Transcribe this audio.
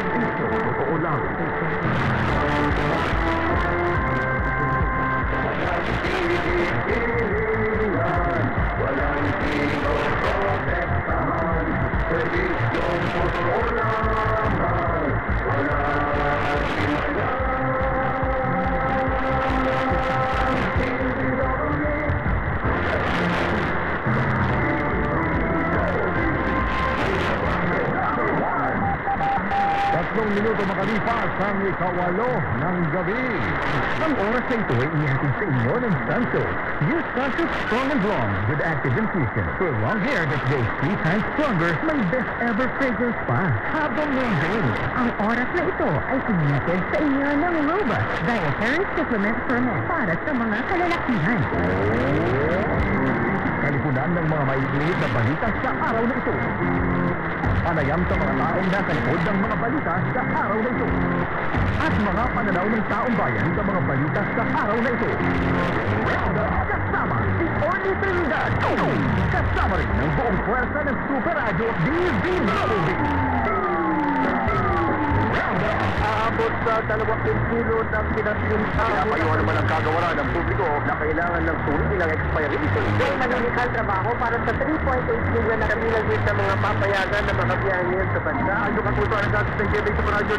Ito, totoo lang. Walang pinoprotektahan, servisyong totoo lamang. Walang Tatlong minuto makalipas ang ikawalo ng gabi. Ang oras na ito ay inihatid sa inyo ng Santos. Use Santos Strong and Blonde with active infusion for long hair that grows 3 times stronger. May best ever fragrance pa. Habang ngayon, ang oras na ito ay inihatid sa inyo ng Robust Dietary Supplement Ferment para sa mga kalalakihan. Kalipunan ng mga maiinit na balita sa araw na ito. Panayam sa mga taong nasa likod ng mga balita sa araw na ito. At mga pananaw ng taong bayan sa mga balita sa araw na ito. Kasama si Orly Trinidad. Kasama rin ng buong pwersa ng Super Radio DZWB. Aabot sa 20 kilo ng pinagpinta. Pinapayaw naman ang kagawaran ng publiko na kailangan ng sulit ng expiration. May manulikal trabaho para sa 3.8 million na Kami lang din sa mga papayagan na makabiyahin sa bansa. Ano kapuso ang natin sa Super Radio